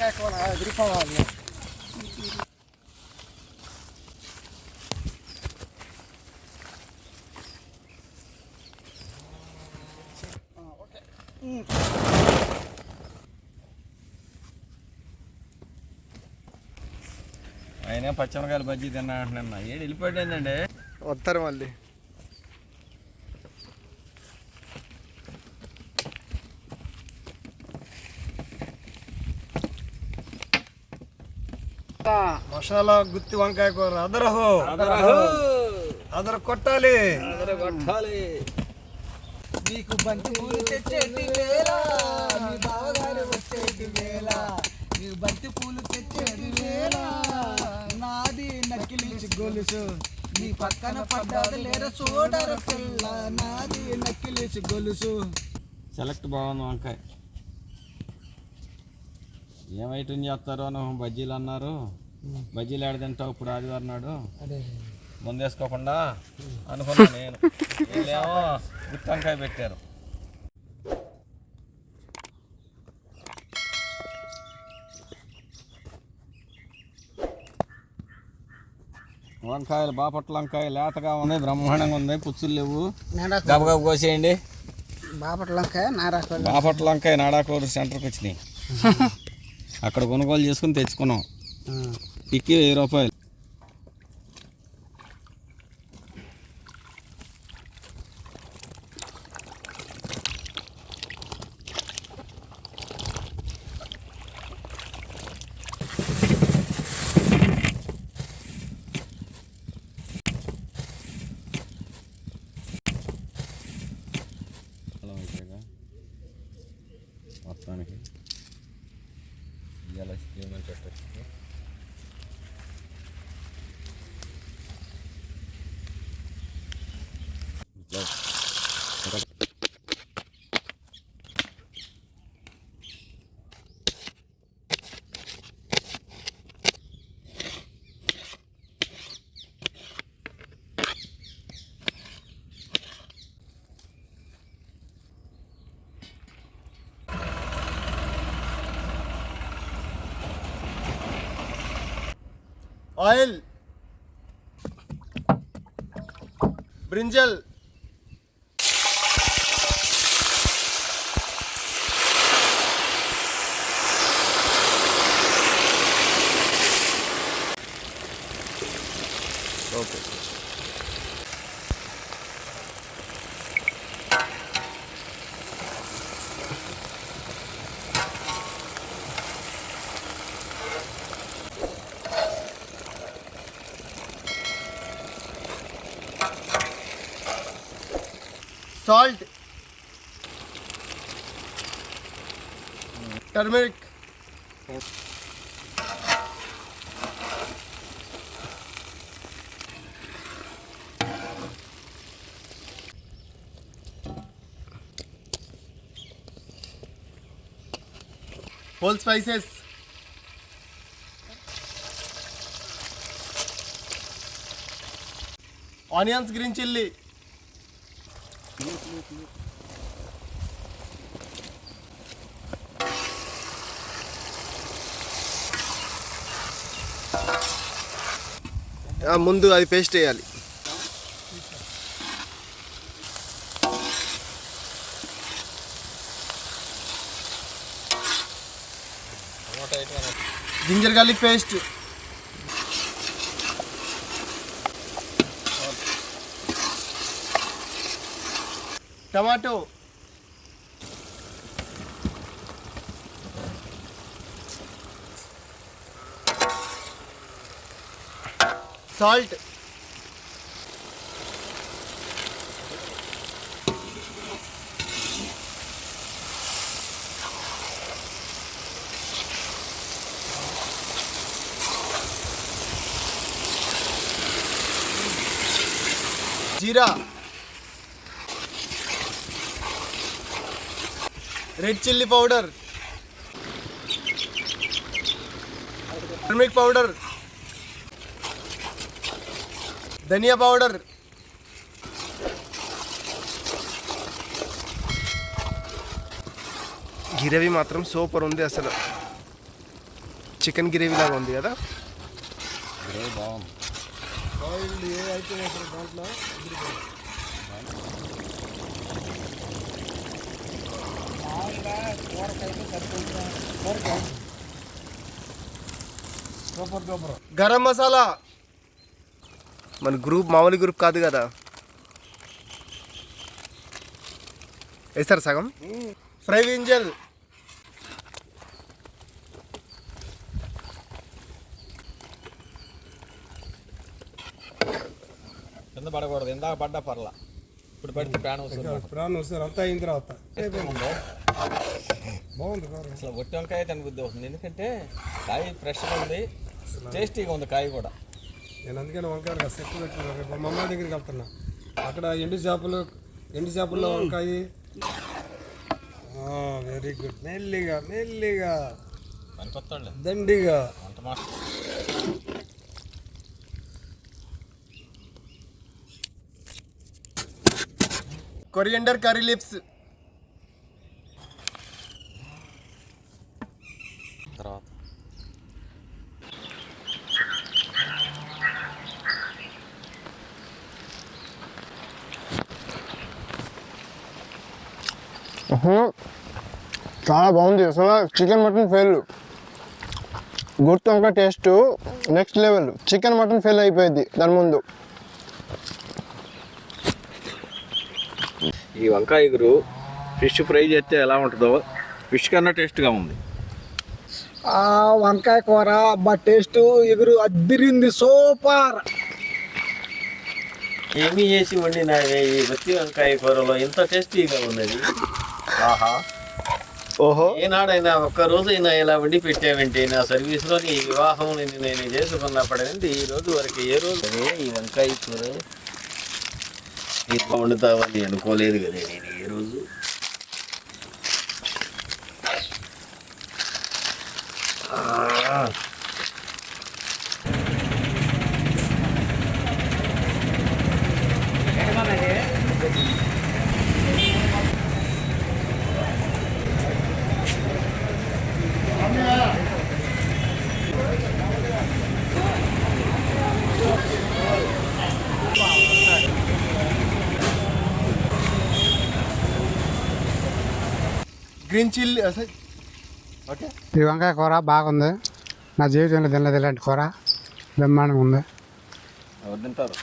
వంకాయ కూర ఎదిరిపోవాలి. ఆయన పచ్చిమిరకాయలు బజ్జీ తిన్నా అంటున్నా. ఏడు వెళ్ళిపోయిందండి. వస్తారు మళ్ళీ. మసాలా గుత్తి వంకాయ కూర అదర కొట్టాలి. నీకు బంతి పూలు తెచ్చేటి వేళ, మీ బావగారు వచ్చేటి వేళ, నీకు బంతి పూలు తెచ్చేటి వేళ, నాది నక్కిలించి గొలుసు నీ పక్కన పడ్డాది లేర చూడర పిల్ల, నాది నక్కిలించి గొలుసు. సెలెక్ట్ బాగుంది వంకాయ. ఏం ఐటమ్ చేస్తారో నువ్వు బజ్జీలు అన్నారు. బజ్జీలు ఆడ తింటావు ఇప్పుడు ఆదివారం నాడు ముందేసుకోకుండా అనుకున్నా నేను. వీళ్ళేమో గుత్తి వంకాయ పెట్టారు. వంకాయలు బాపట్ల వంకాయ లేతగా ఉంది, బ్రహ్మాండంగా ఉంది, పుచ్చులు లేవు. గబగబ కోసేయండి. బాపట్ల వంకాయ నాడాకూరు సెంటర్కి వచ్చినాయి. అక్కడ కొనుగోలు చేసుకుని తెచ్చుకున్నాం. ఇక్కి 1000 రూపాయలు. మొత్తానికి ఇవాళ స్కీమ్ చెప్పచ్చు. Oil, brinjal, okay. Salt, turmeric, whole spices, onions, green chilli, ముందు అది పేస్ట్ వేయాలి. Ginger garlic paste, tomato, salt, jeera, red chilli powder, turmeric powder, dhaniya powder, gravy మాత్రం సూపర్ ఉంది అసలు. చికెన్ గ్రేవీ లాగా ఉంది కదా. గ్రేవీ బాగుంది. దాంట్లో గరం మసాలా మన గ్రూప్ మామూలు గ్రూప్ కాదు కదా. వేస్తారు సగం. ఫ్రై వింజల్, కింద పడకూడదు. ఇందాక పడ్డా పర్లా, ఇప్పుడు పడితే ప్రాణం వస్తుంది. అంతా అయిన తర్వాత బాగుంది. అసలు ఒట్టి వంకాయ తినబుద్ధి అవుతుంది, ఎందుకంటే కాయ ఫ్రెష్గా ఉంది, టేస్టీగా ఉంది కాయ కూడా. నేను అందుకని వంకాయ సెట్ పెట్టుకున్నాను. మా అమ్మ దగ్గరికి వెళ్తున్నా, అక్కడ ఎండు చేపల్లో వంకాయ. Very good. మెల్లిగా పనికొత్తండి దండిగా. వంట మాస్టర్. Coriander curry lips. తర్వాత చాలా బాగుంది. అసలు చికెన్ మటన్ ఫెయిల్, గుర్తు వంకాయ taste next level. Chicken mutton fail అయిపోయింది దాని ముందు. ఈ వంకాయ ఎగురు ఫిష్ ఫ్రై చేస్తే ఎలా ఉంటుందో ఫిష్ కన్నా టేస్ట్గా ఉంది. వంకాయ కూర టేస్ట్ ఎగురు అద్దిరింది, సూపర్. ఏమి చేసి వండినావే ఈ గుత్తి వంకాయ కూరలో ఇంత టేస్టీగా ఉన్నది? ఆహా, ఓహో. ఏనాడైనా ఒక్కరోజైనా ఇలా వండి పెట్టావంటే నా సర్వీస్లో నీ వివాహం నేను చేసుకున్నప్పటి నుండి ఈ రోజు వరకు ఏ రోజు ఈ వంకాయ కూర ఇట్లా వండుతావని అనుకోలేదు కదా నేను ఏ రోజు. Green chilli. ఓకే, ఈ వంకాయ కూర బాగుంది. నా జీవితంలో తినలేదు ఇలాంటి కూర, బ్రహ్మాండంగా ఉంది. ఎవరు తింటారు?